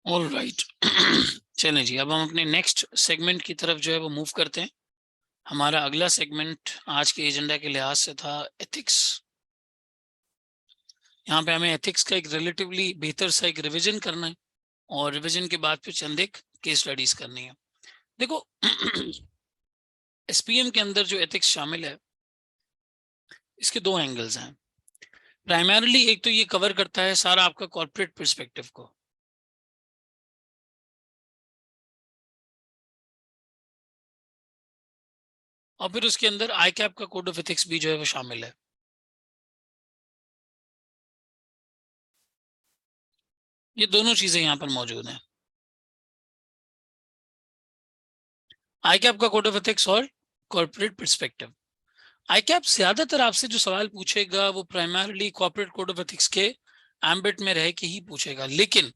All right. चलें जी, अब हम अपने नेक्स्ट सेगमेंट की तरफ जो है वो मूव करते हैं। हमारा अगला सेगमेंट आज के एजेंडा के लिहाज से था एथिक्स। यहाँ पे हमें एथिक्स का एक रिलेटिवली बेहतर सा एक रिवीजन करना है और रिवीजन के बाद फिर चंद एक केस स्टडीज करनी है। देखो, एसपीएम के अंदर जो एथिक्स शामिल है, इसके दो एंगल्स हैं। प्राइमरीली एक तो ये कवर करता है सारा आपका कॉर्पोरेट पर्सपेक्टिव को, और फिर उसके अंदर आईकैप का कोड ऑफ एथिक्स भी जो है वो शामिल है। ये दोनों चीजें यहाँ पर मौजूद हैं, आईकैप का कोड ऑफ एथिक्स और कॉर्पोरेट पर्सपेक्टिव। आईकैप ज्यादातर आपसे जो सवाल पूछेगा वो primarily corporate code of ethics के एम्बिट में रह के ही पूछेगा, लेकिन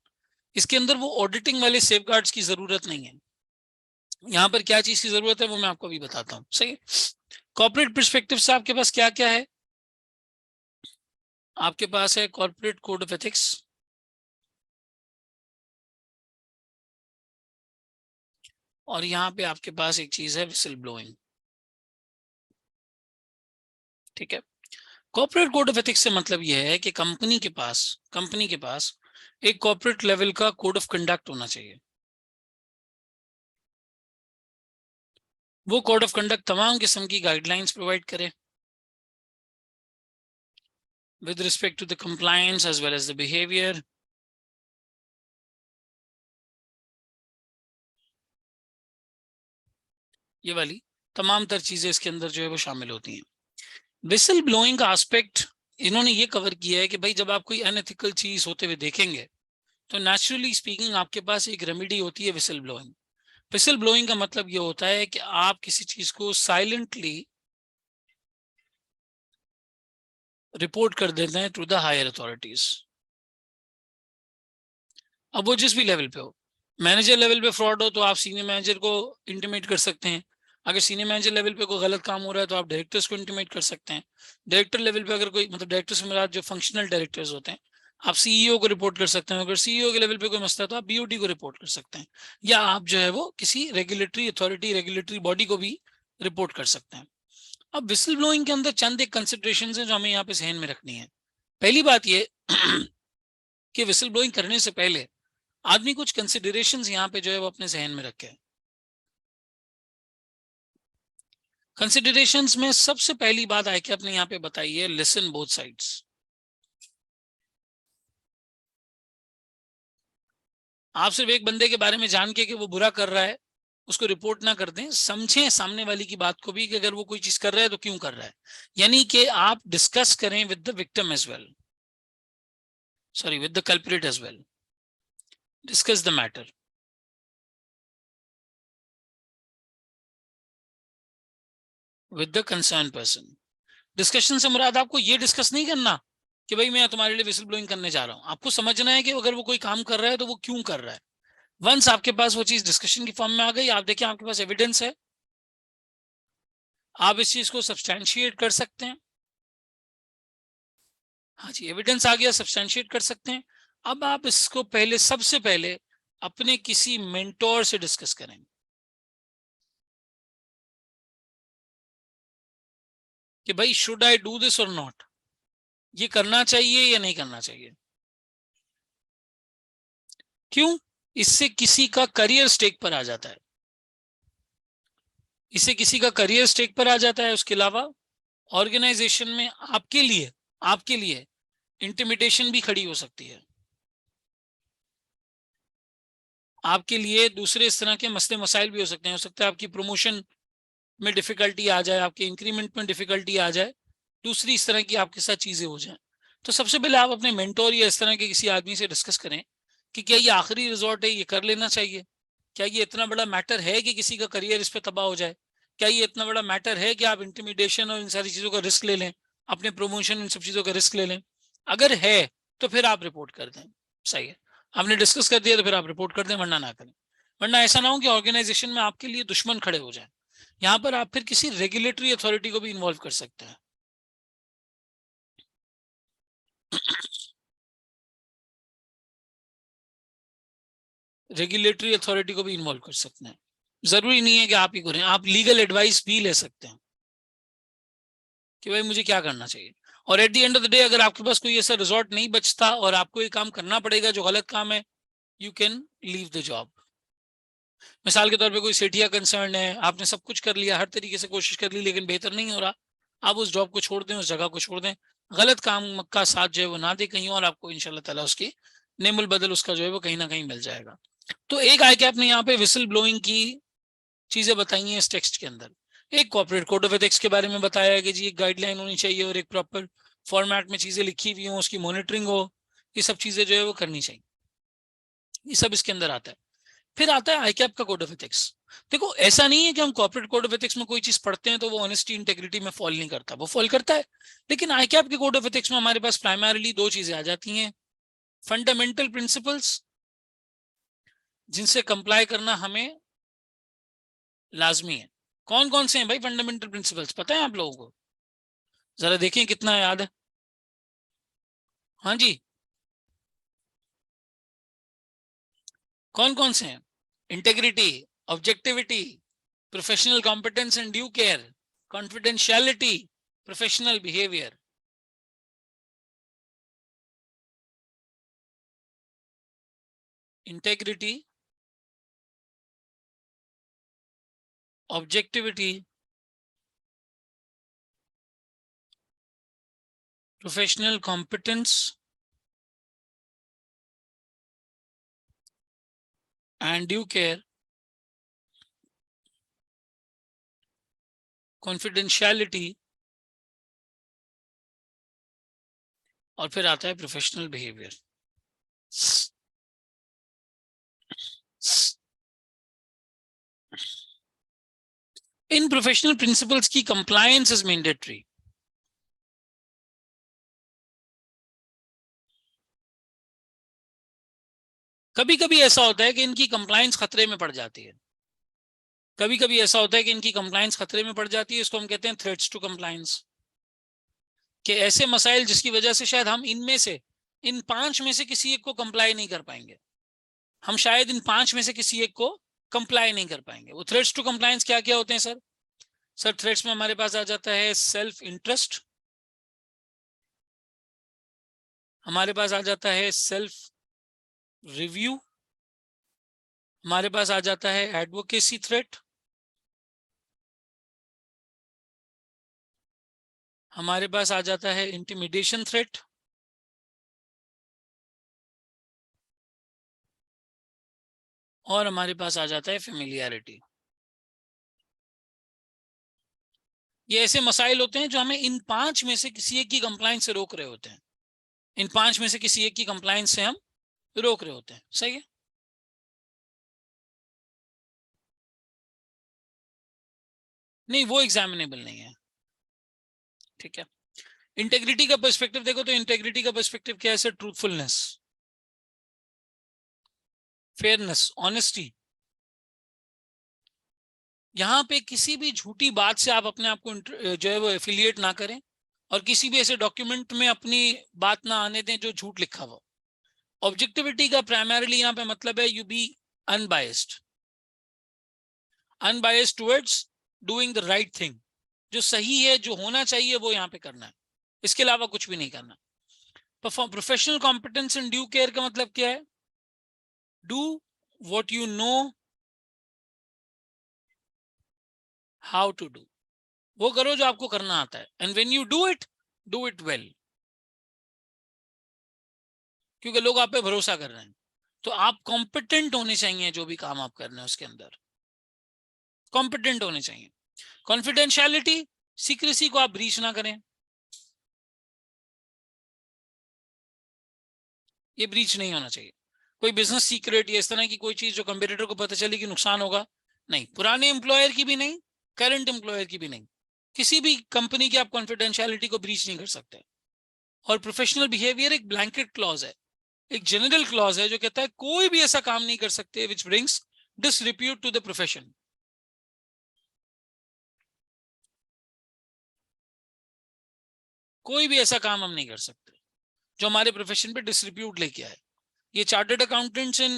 इसके अंदर वो ऑडिटिंग वाले सेफगार्ड्स की जरूरत नहीं है। यहाँ पर क्या चीज की जरूरत है वो मैं आपको अभी बताता हूँ। सही, कॉर्पोरेट पर्सपेक्टिव से आपके पास क्या क्या है? आपके पास है कॉर्पोरेट कोड ऑफ एथिक्स, और यहाँ पे आपके पास एक चीज है विसल ब्लोइंग। ठीक है, कॉर्पोरेट कोड ऑफ एथिक्स से मतलब यह है कि कंपनी के पास एक कॉर्पोरेट लेवल का कोड ऑफ कंडक्ट होना चाहिए। वो कोड ऑफ कंडक्ट तमाम किस्म की गाइडलाइंस प्रोवाइड करे with respect to the compliance as well as the behavior. ये वाली तमाम तर चीजें इसके अंदर जो है वो शामिल होती हैं। विसल ब्लोइंग का एस्पेक्ट इन्होंने ये कवर किया है कि भाई जब आप कोई अनएथिकल चीज होते हुए देखेंगे तो नेचुरली स्पीकिंग आपके पास एक रेमेडी होती है विसल ब्लोइंग। विसल ब्लोइंग का मतलब ये होता है कि आप किसी चीज को साइलेंटली रिपोर्ट कर देते हैं टू द हायर अथॉरिटीज। अब वो जिस भी लेवल पे हो, मैनेजर लेवल पे फ्रॉड हो तो आप सीनियर मैनेजर को इंटीमेट कर सकते हैं। अगर सीनियर मैनेजर लेवल पे कोई गलत काम हो रहा है तो आप डायरेक्टर्स को इंटीमेट कर सकते हैं। डायरेक्टर लेवल पे अगर कोई, मतलब डायरेक्टर्स के मेरा जो फंक्शनल डायरेक्टर्स होते हैं, आप सीईओ को रिपोर्ट कर सकते हैं। अगर सीईओ के लेवल पे कोई मसला है तो आप बीओटी को रिपोर्ट कर सकते हैं, या आप जो है वो किसी रेगुलेटरी अथॉरिटी, रेगुलेटरी बॉडी को भी रिपोर्ट कर सकते हैं। अब विसल ब्लोइंग के अंदर चंद एक कंसिडरेशन है जो हमें यहाँ पे जहन में रखनी है। पहली बात ये कि विसल ब्लोइंग करने से पहले आदमी कुछ कंसिडरेशंस यहाँ पे जो है वो अपने जहन में रखे। कंसिडरेशंस में सबसे पहली बात आई कि आपने यहाँ पे बताई है, लिसन बोथ साइड्स। आप सिर्फ एक बंदे के बारे में जान के कि वो बुरा कर रहा है उसको रिपोर्ट ना कर दें, समझें सामने वाली की बात को भी कि अगर वो कोई चीज कर रहा है तो क्यों कर रहा है। यानी कि आप डिस्कस करें with the victim as well, sorry with the culprit as well, discuss the matter with the concern person. Discussion से मुराद आपको ये डिस्कस नहीं करना कि भाई मैं तुम्हारे लिए विसल ब्लोइंग करने जा रहा हूं। आपको समझना है कि अगर वो कोई काम कर रहा है तो वो क्यों कर रहा है। वंस आपके पास वो चीज डिस्कशन की फॉर्म में आ गई, आप देखिए आपके पास एविडेंस है, आप इस चीज को सब्सटैंशिएट कर सकते हैं। हाँ जी, एविडेंस आ गया, सब्सटैंशिएट कर सकते हैं। अब आप इसको पहले, सबसे पहले अपने किसी मेंटोर से डिस्कस करें कि भाई शुड आई डू दिस और नॉट, ये करना चाहिए या नहीं करना चाहिए। क्यों? इससे किसी का करियर स्टेक पर आ जाता है, इससे किसी का करियर स्टेक पर आ जाता है। उसके अलावा ऑर्गेनाइजेशन में आपके लिए इंटिमिडेशन भी खड़ी हो सकती है। आपके लिए दूसरे इस तरह के मसले मसाइल भी हो सकते हैं। हो सकता है आपकी प्रमोशन में डिफिकल्टी आ जाए, आपके इंक्रीमेंट में डिफिकल्टी आ जाए, दूसरी इस तरह की आपके साथ चीजें हो जाएं। तो सबसे पहले आप अपने मेंटोर या इस तरह के किसी आदमी से डिस्कस करें कि क्या ये आखिरी रिजॉर्ट है, ये कर लेना चाहिए। क्या ये इतना बड़ा मैटर है कि किसी का करियर इस पर तबाह हो जाए? क्या ये इतना बड़ा मैटर है कि आप इंटिमिडेशन और इन सारी चीजों का रिस्क ले लें, अपने प्रमोशन इन सब चीजों का रिस्क ले लें? अगर है तो फिर आप रिपोर्ट कर दें। सही है, आपने डिस्कस कर दिया तो फिर आप रिपोर्ट कर दें, वरना ना करें। वरना ऐसा ना हो कि ऑर्गेनाइजेशन में आपके लिए दुश्मन खड़े हो जाए। यहाँ पर आप फिर किसी रेगुलेटरी अथॉरिटी को भी इन्वॉल्व कर सकते हैं। रेगुलेटरी अथॉरिटी को भी इन्वॉल्व कर सकते हैं। जरूरी नहीं है कि आप ही करें, आप लीगल एडवाइस भी ले सकते हैं कि भाई मुझे क्या करना चाहिए। और at the end of the day अगर आपके पास कोई ऐसा रिजॉर्ट नहीं बचता और आपको ये काम करना पड़ेगा जो गलत काम है, you can leave the job. मिसाल के तौर पे कोई सेठिया कंसर्न है, आपने सब कुछ कर लिया, हर तरीके से कोशिश कर ली, लेकिन बेहतर नहीं हो रहा, आप उस जॉब को छोड़ दें, उस जगह को छोड़ दें, गलत काम का साथ जो है वो ना दे कहीं, और आपको इंशाल्लाह ताला उसकी नेमुल बदल उसका जो है वो कहीं ना कहीं मिल जाएगा। तो एक ICAP ने यहाँ पे विसल ब्लोइंग की चीजें बताई हैं इस टेक्स्ट के अंदर। एक कॉर्पोरेट कोड ऑफ एथिक्स के बारे में बताया है कि जी एक गाइडलाइन होनी चाहिए और एक प्रॉपर फॉर्मेट में चीजें लिखी हुई हो, उसकी मॉनिटरिंग हो, ये सब चीजें जो है वो करनी चाहिए, ये सब इसके अंदर आता है। फिर आता है ICAP का कोड ऑफ एथिक्स। देखो ऐसा नहीं है कि हम कॉर्पोरेट कोड ऑफ एथिक्स में कोई चीज पढ़ते हैं तो वो ऑनेस्टी इंटेग्रिटी में फॉल नहीं करता, वो फॉल करता है। लेकिन ICAP के कोड ऑफ एथिक्स में हमारे पास प्राइमरली दो चीजें आ जाती हैं, फंडामेंटल प्रिंसिपल्स जिनसे कंप्लाई करना हमें लाजमी है। कौन कौन से हैं भाई फंडामेंटल प्रिंसिपल्स, पता है आप लोगों को? जरा देखें कितना याद है। हाँ जी, कौन कौन से हैं? Integrity, objectivity, professional competence and due care, confidentiality, professional behaviour. Integrity, objectivity, professional competence and due care, confidentiality, और फिर आता है professional behaviour. In professional principles की कंप्लायंस इज मैंडेटरी। कभी कभी ऐसा होता है कि इनकी कंप्लायंस खतरे में पड़ जाती है, कभी कभी ऐसा होता है कि इनकी कंप्लायंस खतरे में पड़ जाती है, इसको हम कहते हैं थ्रेट्स टू कंप्लायंस। कि ऐसे मसाइल जिसकी वजह से शायद हम इनमें से इन 5 में से किसी एक को कंप्लाई नहीं कर पाएंगे, हम शायद इन 5 में से किसी एक को कंप्लाई नहीं कर पाएंगे। वो थ्रेट्स टू कंप्लायंस क्या क्या होते हैं सर? सर थ्रेट्स में हमारे पास आ जाता है सेल्फ इंटरेस्ट, हमारे पास आ जाता है सेल्फ रिव्यू, हमारे पास आ जाता है एडवोकेसी थ्रेट, हमारे पास आ जाता है इंटिमिडेशन थ्रेट, और हमारे पास आ जाता है फेमिलियरिटी। ये ऐसे मसाइल होते हैं जो हमें इन 5 में से किसी एक की कंप्लायंस से रोक रहे होते हैं, इन 5 में से किसी एक की कंप्लायंस से हम रोक रहे होते हैं। सही है? नहीं, वो एग्जामिनेबल नहीं है। ठीक है, इंटेग्रिटी का पर्सपेक्टिव देखो तो इंटेग्रिटी का पर्सपेक्टिव क्या है सर? Truthfulness, fairness, honesty. यहाँ पे किसी भी झूठी बात से आप अपने आप को जो है वो एफिलिएट ना करें, और किसी भी ऐसे डॉक्यूमेंट में अपनी बात ना आने दें जो झूठ लिखा हुआ। ऑब्जेक्टिविटी का प्राइमरीली यहाँ पे मतलब है you be unbiased, unbiased towards doing the right thing, जो सही है, जो होना चाहिए वो यहाँ पे करना है, इसके अलावा कुछ भी नहीं करना। Professional competence and due care का मतलब क्या है? Do what you know how to do, वो करो जो आपको करना आता है, and when you do it well, क्योंकि लोग आप पे भरोसा कर रहे हैं। तो आप कॉम्पिटेंट होने चाहिए, जो भी काम आप कर रहे हैं उसके अंदर कॉम्पिटेंट होने चाहिए। कॉन्फिडेंशियलिटी, सीक्रेसी को आप ब्रीच ना करें, ये ब्रीच नहीं होना चाहिए। कोई बिजनेस सीक्रेट या इस तरह की कोई चीज जो कंपटीटर को पता चली कि नुकसान होगा, नहीं। पुराने एम्प्लॉयर की भी नहीं, करंट एम्प्लॉयर की भी नहीं, किसी भी कंपनी की आप कॉन्फिडेंशियलिटी को ब्रीच नहीं कर सकते। और प्रोफेशनल बिहेवियर एक ब्लैंकेट क्लॉज है, एक जनरल क्लॉज है जो कहता है कोई भी ऐसा काम नहीं कर सकते which brings disrepute to the profession. कोई भी ऐसा काम हम नहीं कर सकते जो हमारे प्रोफेशन पे डिसरिप्यूट लेके आए। ये चार्टर्ड अकाउंटेंट्स इन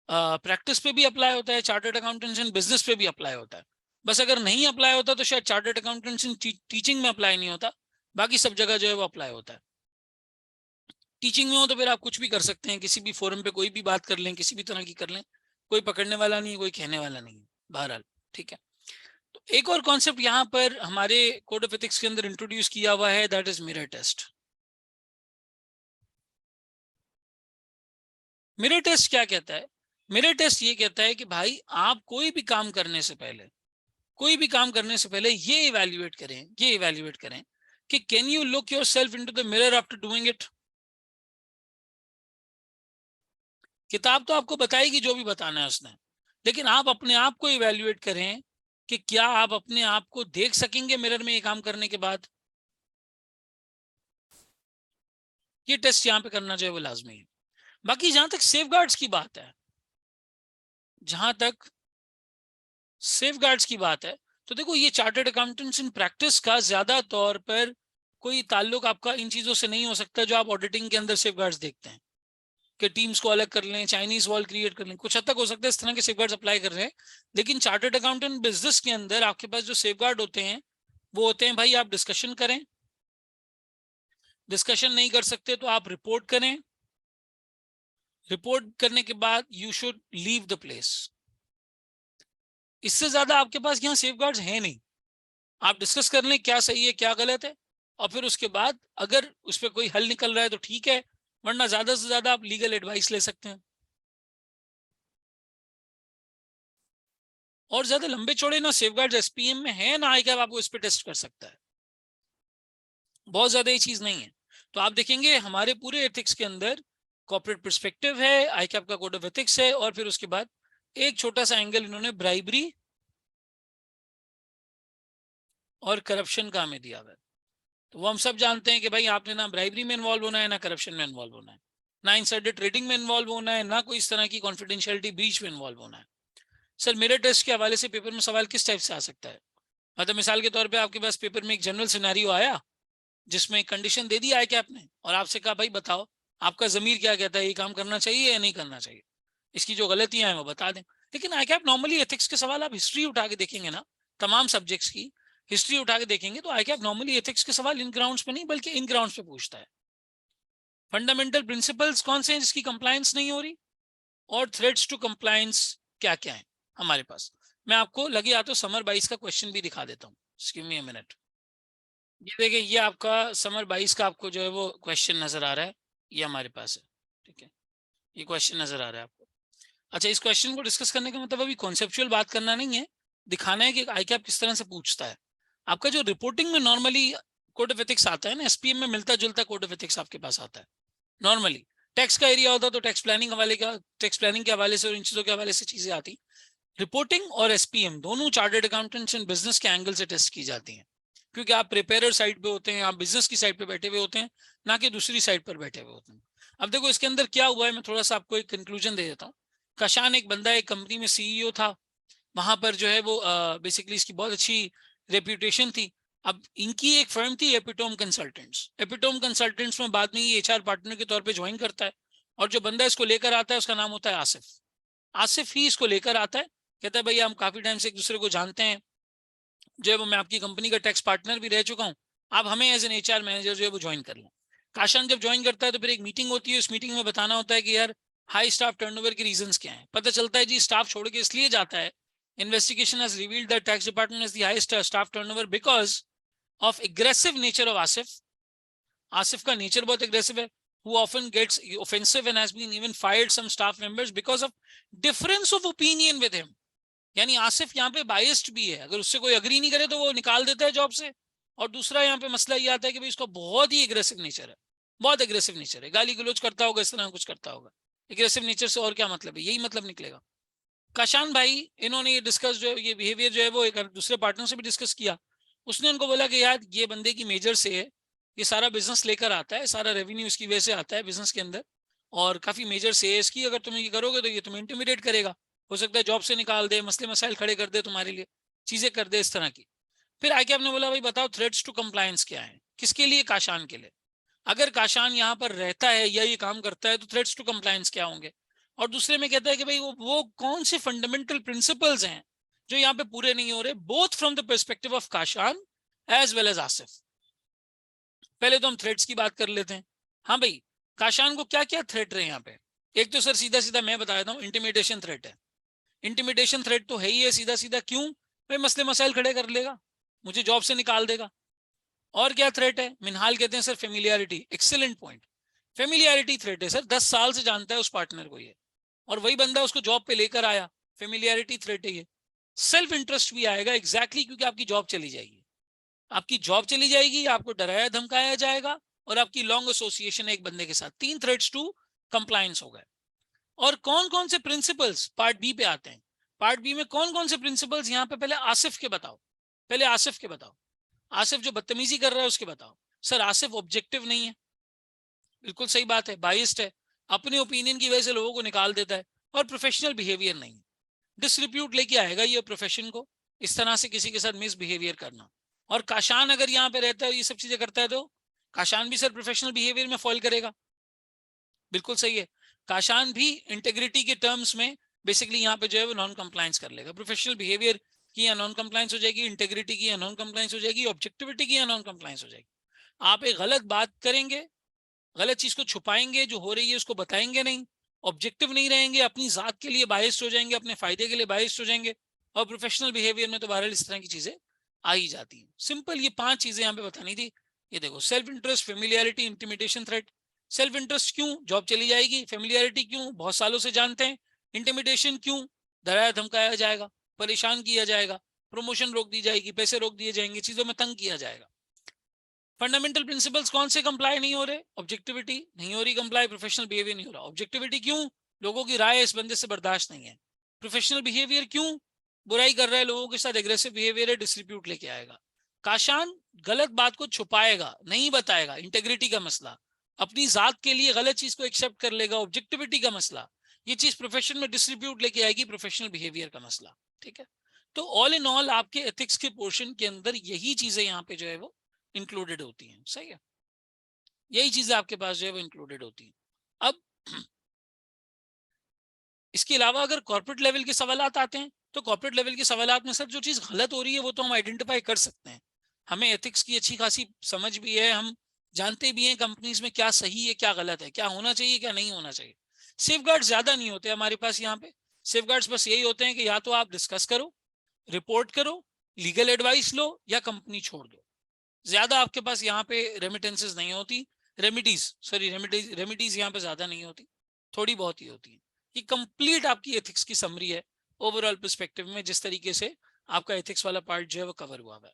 प्रैक्टिस पे भी अप्लाई होता है, चार्टर्ड अकाउंटेंट्स इन बिजनेस पे भी अप्लाई होता है। बस अगर नहीं अप्लाई होता तो शायद चार्टर्ड अकाउंटेंट्स इन टीचिंग में अप्लाई नहीं होता, बाकी सब जगह जो है वो अप्लाई होता है। टीचिंग में हो तो फिर आप कुछ भी कर सकते हैं, किसी भी फोरम पे कोई भी बात कर लें, किसी भी तरह की कर लें, कोई पकड़ने वाला नहीं है, कोई कहने वाला नहीं है, बहरहाल ठीक है। तो एक और कॉन्सेप्ट यहाँ पर हमारे कोड ऑफ एथिक्स के अंदर इंट्रोड्यूस किया हुआ है, that is mirror test. Mirror test क्या कहता है? मिरर टेस्ट ये कहता है कि भाई आप कोई भी काम करने से पहले, कोई भी काम करने से पहले ये इवैल्यूएट करें, ये इवैल्यूएट करें कि can you look yourself into the mirror after doing it. किताब तो आपको बताएगी जो भी बताना है उसने, लेकिन आप अपने आप को इवैल्यूएट करें कि क्या आप अपने आप को देख सकेंगे मिरर में ये काम करने के बाद। ये टेस्ट यहाँ पे करना चाहिए, वो लाजमी है। बाकी जहां तक सेफगार्ड्स की बात है, जहां तक सेफगार्ड्स की बात है, तो देखो ये चार्टर्ड अकाउंटेंट्स इन प्रैक्टिस का ज्यादा तौर पर कोई ताल्लुक आपका इन चीजों से नहीं हो सकता जो आप ऑडिटिंग के अंदर सेफगार्ड्स देखते हैं कि टीम्स को अलग कर लें, चाइनीज वॉल क्रिएट कर लें, कुछ हद तक हो सकता है इस तरह के सेफगार्ड्स अप्लाई कर रहे हैं। लेकिन चार्टर्ड अकाउंटेंट बिजनेस के अंदर आपके पास जो सेफगार्ड होते हैं वो होते हैं भाई आप डिस्कशन करें, डिस्कशन नहीं कर सकते तो आप रिपोर्ट करें, रिपोर्ट करने के बाद you should leave the place. इससे ज्यादा आपके पास यहाँ सेफगार्ड्स हैं नहीं। आप डिस्कस कर लें क्या सही है क्या गलत है, और फिर उसके बाद अगर उस पर कोई हल निकल रहा है तो ठीक है, वरना ज्यादा से ज्यादा आप लीगल एडवाइस ले सकते हैं। और ज्यादा लंबे चौड़े ना सेफगार्ड्स एसपीएम में है ना आईकैप आपको इस पे टेस्ट कर सकता है, बहुत ज्यादा ये चीज नहीं है। तो आप देखेंगे हमारे पूरे एथिक्स के अंदर कॉर्पोरेट पर्सपेक्टिव है, आईकैप का कोड ऑफ एथिक्स है, और फिर उसके बाद एक छोटा सा एंगल इन्होंने ब्राइबरी और करप्शन का हमें दिया हुआ है। तो वो हम सब जानते हैं कि भाई आपने ना ब्राइबरी में इन्वॉल्व होना है, ना करप्शन में इन्वॉल्व होना है, ना इनसाइडर ट्रेडिंग में इन्वॉल्व होना है, ना कोई इस तरह की कॉन्फिडेंशियलिटी ब्रीच में इन्वॉल्व होना है। सर मेरे टेस्ट के हवाले से पेपर में सवाल किस टाइप से आ सकता है? मतलब मिसाल के तौर पे आपके पास पेपर में एक जनरल सिनेरियो आया जिसमें कंडीशन दे दी है कि आपने, और आपसे कहा भाई बताओ आपका जमीर क्या कहता है, ये काम करना चाहिए या नहीं करना चाहिए, इसकी जो गलतियां हैं वो बता दें। लेकिन आई कैप नॉर्मली एथिक्स के सवाल आप हिस्ट्री उठा के देखेंगे ना, तमाम सब्जेक्ट्स की हिस्ट्री उठा के देखेंगे तो आई कैप नॉर्मली एथिक्स के सवाल इन ग्राउंड्स पे नहीं बल्कि इन ग्राउंड्स पे पूछता है। फंडामेंटल प्रिंसिपल्स कौन से हैं जिसकी कंप्लायंस नहीं हो रही, और थ्रेड्स टू कंप्लायंस क्या क्या है हमारे पास। मैं आपको लगे या तो समर 22 का क्वेश्चन भी दिखा देता हूँ, गिव मी अ मिनट। ये देखिए ये आपका समर 22 का आपको जो है वो क्वेश्चन नजर आ रहा है, ये हमारे पास है, ठीक है, ये क्वेश्चन नजर आ रहा है आपको। अच्छा इस क्वेश्चन को डिस्कस करने का मतलब अभी कॉन्सेप्चुअल बात करना नहीं है, दिखाना है कि आईकैप किस तरह से पूछता है। आपका जो रिपोर्टिंग में नॉर्मली कोड ऑफ एथिक्स आता है ना, एसपीएम में मिलता जुलता कोड ऑफ एथिक्स आपके पास आता है नॉर्मली। टैक्स का एरिया होता तो टैक्स प्लानिंग हवाले का, टैक्स प्लानिंग के हवाले से और इन चीजों के हवाले से चीजें आती। रिपोर्टिंग और एसपीएम दोनों चार्टर्ड अकाउंटेंट्स एंड बिजनेस के एंगल से टेस्ट की जाती हैं, क्योंकि आप प्रिपेयर साइड पे होते हैं, आप बिजनेस की साइड पे बैठे हुए होते हैं, ना कि दूसरी साइड पर बैठे हुए होते हैं। अब देखो इसके अंदर क्या हुआ है, मैं थोड़ा सा आपको एक कंक्लूजन दे देता हूँ। कशान एक बंदा एक कंपनी में सीईओ था, वहां पर जो है वो बेसिकली इसकी बहुत अच्छी रेप्यूटेशन थी। अब इनकी एक फर्म थी एपिटोम कंसल्टेंट्स, एपिटोम कंसल्टेंट्स में बाद में ये एचआर पार्टनर के तौर पे ज्वाइन करता है, और जो बंदा इसको लेकर आता है उसका नाम होता है आसिफ। आसिफ ही इसको लेकर आता है, कहता है भैया हम काफी टाइम से एक दूसरे को जानते हैं, जो है वो मैं आपकी कंपनी का टैक्स पार्टनर भी रह चुका हूँ, आप हमें एज एन एचआर मैनेजर जो है वो ज्वाइन कर लें। काशान जब ज्वाइन करता है तो फिर एक मीटिंग होती है, उस मीटिंग में बताना होता है कि यार हाई स्टाफ टर्नओवर के रीजंस क्या हैं। पता चलता है जी स्टाफ छोड़ के इसलिए जाता है, investigation has revealed that tax department is the highest staff turnover because of aggressive nature of Asif. Asif का नेचर बहुत एग्रेसिव है, who often gets offensive and has been even fired some staff members because of difference of opinion with him। यानी आसिफ यहाँ पे biased भी है, अगर उससे कोई अग्री नहीं करे तो वो निकाल देता है जॉब से। और दूसरा यहाँ पे मसला ये आता है कि भाई इसका बहुत ही एग्रेसिव नेचर है, बहुत एग्रेसिव नेचर है, गाली गलोच करता होगा, इस तरह कुछ करता होगा। एग्रेसिव नेचर से और क्या मतलब है, यही मतलब निकलेगा। काशान भाई इन्होंने ये डिस्कस जो ये बिहेवियर जो है वो एक दूसरे पार्टनर से भी डिस्कस किया। उसने उनको बोला कि यार ये बंदे की मेजर से है, ये सारा बिजनेस लेकर आता है, सारा रेवेन्यू इसकी वजह से आता है बिजनेस के अंदर, और काफी मेजर से है इसकी, अगर तुम ये करोगे तो ये तुम्हें इंटिमिडेट करेगा, हो सकता है जॉब से निकाल दे, मसले मसाइल खड़े कर दे तुम्हारे लिए, चीजें कर दे इस तरह की। फिर आके आपने बोला भाई बताओ थ्रेड्स टू कंप्लायंस क्या है, किसके लिए? काशान के लिए। अगर काशान यहाँ पर रहता है या ये काम करता है तो थ्रेड्स टू कंप्लायंस क्या होंगे? और दूसरे में कहता है कि भाई वो कौन से फंडामेंटल प्रिंसिपल्स हैं जो यहाँ पे पूरे नहीं हो रहे, both from the perspective of Kashan as well as Asif. पहले तो हम थ्रेट्स की बात कर लेते हैं। हाँ भाई, काशान को क्या क्या थ्रेट रहे यहाँ पे? एक तो सर सीधा सीधा मैं बता देता हूँ, इंटिमिडेशन थ्रेट है। इंटिमिडेशन थ्रेट तो है ही है सीधा सीधा, क्यों भाई? मसले मसाइल खड़े कर लेगा, मुझे जॉब से निकाल देगा। और क्या थ्रेट है? मिनहाल कहते हैं sir familiarity, excellent point. Familiarity threat है सर, 10 साल से जानता है उस पार्टनर को ये, और वही बंदा उसको जॉब पे लेकर आया, फेमिलियरिटी थ्रेट है ये। सेल्फ इंटरेस्ट भी आएगा, एग्जैक्टली क्योंकि आपकी जॉब चली जाएगी, आपकी जॉब चली जाएगी, आपको डराया धमकाया जाएगा, और आपकी लॉन्ग एसोसिएशन है एक बंदे के साथ। 3 थ्रेट्स टू कंप्लायंस हो गए। और कौन कौन से प्रिंसिपल्स पार्ट बी पे आते हैं? पार्ट बी में कौन कौन से प्रिंसिपल्स यहाँ पे? पहले आसिफ के बताओ, पहले आसिफ के बताओ। आसिफ जो बदतमीजी कर रहा है उसके बताओ। सर आसिफ ऑब्जेक्टिव नहीं है, बिल्कुल सही बात है, बाइस्ड है, अपने ओपिनियन की वजह से लोगों को निकाल देता है, और प्रोफेशनल बिहेवियर नहीं है, डिसरिप्यूट लेके आएगा ये प्रोफेशन को, इस तरह से किसी के साथ मिसबिहेवियर करना। और काशान अगर यहाँ पे रहता है ये सब चीजें करता है, तो काशान भी सर प्रोफेशनल बिहेवियर में फॉल करेगा, बिल्कुल सही है। काशान भी इंटेग्रिटी के टर्म्स में बेसिकली यहाँ पे जो है वो नॉन कंप्लायंस कर लेगा। प्रोफेशनल बिहेवियर की या नॉन कंप्लायंस हो जाएगी, इंटेग्रिटी की या नॉन कंप्लायंस हो जाएगी, ऑब्जेक्टिविटी की या नॉन कंप्लायंस हो जाएगी। आप एक गलत बात करेंगे, गलत चीज को छुपाएंगे, जो हो रही है उसको बताएंगे नहीं, ऑब्जेक्टिव नहीं रहेंगे, अपनी जात के लिए बायस्ड हो जाएंगे, अपने फायदे के लिए बायस्ड हो जाएंगे, और प्रोफेशनल बिहेवियर में तो बहरहाल इस तरह की चीजें आ ही जाती हैं। सिंपल ये 5 चीजें यहाँ पे बतानी थी। ये देखो, self interest, familiarity, intimidation, threat. Self interest क्यों? जॉब चली जाएगी। फेमिलियरिटी क्यों? बहुत सालों से जानते हैं। इंटिमिडेशन क्यों? डराया धमकाया जाएगा, परेशान किया जाएगा, प्रमोशन रोक दी जाएगी, पैसे रोक दिए जाएंगे, चीजों में तंग किया जाएगा। फंडामेंटल प्रिंसिपल्स कौन से कंप्लाई नहीं हो रहे? ऑब्जेक्टिविटी नहीं हो रही कंप्लाई, प्रोफेशनल बिहेवियर नहीं हो रहा। ऑब्जेक्टिविटी क्यों? लोगों की राय इस बंदे से बर्दाश्त नहीं है। प्रोफेशनल बिहेवियर क्यों? बुराई कर रहा है, लोगों के साथ एग्रेसिव बिहेवियर है, डिस्ट्रीब्यूट लेके आएगा। काशान गलत बात को छुपाएगा, नहीं बताएगा, इंटेग्रिटी का मसला, अपनी जात के लिए गलत चीज को एक्सेप्ट कर लेगा, ऑब्जेक्टिविटी का मसला, ये चीज प्रोफेशन में डिस्ट्रीब्यूट लेके आएगी, प्रोफेशनल बिहेवियर का मसला। ठीक है, तो ऑल इन ऑल आपके एथिक्स के पोर्शन के अंदर यही चीजें यहाँ पे जो है वो इंक्लूडेड होती हैं। सही है, यही चीजें आपके पास जो है वो इंक्लूडेड होती हैं। अब इसके अलावा अगर कॉर्पोरेट लेवल के सवालात आते हैं, तो कॉर्पोरेट लेवल के सवालात में सर जो चीज गलत हो रही है वो तो हम आइडेंटिफाई कर सकते हैं, हमें एथिक्स की अच्छी खासी समझ भी है, हम जानते भी हैं कंपनीज में क्या सही है क्या गलत है, क्या होना चाहिए क्या नहीं होना चाहिए। सेफगार्ड ज्यादा नहीं होते हमारे पास यहाँ पे। सेफगार्ड्स बस यही होते हैं कि या तो आप डिस्कस करो, रिपोर्ट करो, लीगल एडवाइस लो, या कंपनी छोड़ दो। ज्यादा आपके पास यहाँ पे रेमिटेंसेस नहीं होती, रेमिडीज यहाँ पे ज्यादा नहीं होती, थोड़ी बहुत ही होती है। ये कंप्लीट आपकी एथिक्स की समरी है ओवरऑल पर्सपेक्टिव में, जिस तरीके से आपका एथिक्स वाला पार्ट जो है वो कवर हुआ है।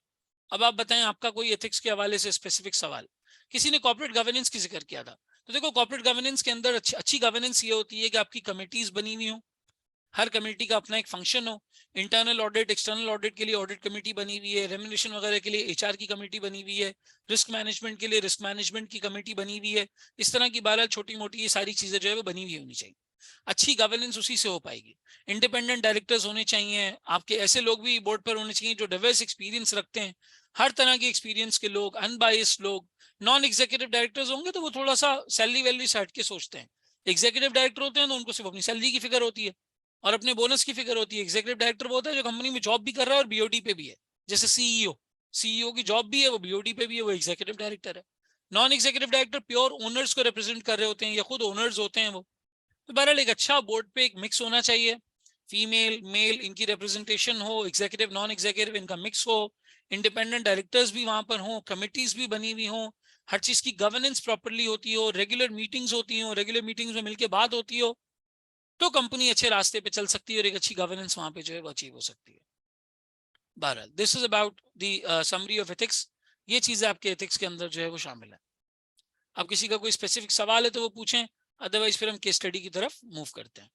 अब आप बताएं आपका कोई एथिक्स के हवाले से स्पेसिफिक सवाल। किसी ने कॉर्पोरेट गवर्नेंस की जिक्र किया था, तो देखो कॉर्पोरेट गवर्नेंस के अंदर अच्छी गवर्नेंस ये होती है कि आपकी कमिटीज बनी हुई हो, हर कमेटी का अपना एक फंक्शन हो। इंटरनल ऑडिट, एक्सटर्नल ऑडिट के लिए ऑडिट कमेटी बनी हुई है, रेम्युनरेशन वगैरह के लिए एचआर की कमेटी बनी हुई है, रिस्क मैनेजमेंट के लिए रिस्क मैनेजमेंट की कमेटी बनी हुई है। इस तरह की बहरहाल छोटी मोटी ये सारी चीजें जो है वो बनी हुई होनी चाहिए। अच्छी गवर्नेंस उसी से हो पाएगी। इंडिपेंडेंट डायरेक्टर्स होने चाहिए आपके, ऐसे लोग भी बोर्ड पर होने चाहिए जो डाइवर्स एक्सपीरियंस रखते हैं, हर तरह के एक्सपीरियंस के लोग, अनबायस्ड लोग। नॉन एग्जीक्यूटिव डायरेक्टर्स होंगे तो वो थोड़ा सा सैलरी वैलरी से हट के सोचते हैं। एग्जीक्यूटिव डायरेक्टर होते हैं तो उनको सिर्फ अपनी सैलरी की फिक्र होती है और अपने बोनस की फिक्र होती है। एग्जीक्यूटिव डायरेक्टर वो होता है जो कंपनी में जॉब भी कर रहा है और बीओडी पे भी है, जैसे सीईओ की जॉब भी है, वो बीओडी पे भी है, वो एग्जीक्यूटिव डायरेक्टर है। Non executive director pure owners को रिप्रेजेंट कर रहे होते हैं या खुद ओनर्स होते हैं वो। तो बहरहाल एक अच्छा बोर्ड पे एक मिक्स होना चाहिए, फीमेल मेल इनकी रिप्रेजेंटेशन हो, एग्जीक्यूटिव नॉन एग्जीक्यूटिव इनका मिक्स हो, इंडिपेंडेंट डायरेक्टर्स भी वहां पर हो, कमिटीज भी बनी हुई हो, हर चीज की गवर्नेंस प्रॉपर्ली होती हो, रेगुलर मीटिंग्स होती हो, रेगुलर मीटिंग्स में मिलकर बात होती हो, तो कंपनी अच्छे रास्ते पे चल सकती है और एक अच्छी गवर्नेंस वहां पे जो है वो अचीव हो सकती है। बहरहाल this is about the summary of ethics. ये चीजें आपके एथिक्स के अंदर जो है वो शामिल है। अब किसी का कोई स्पेसिफिक सवाल है तो वो पूछें, अदरवाइज फिर हम केस स्टडी की तरफ मूव करते हैं।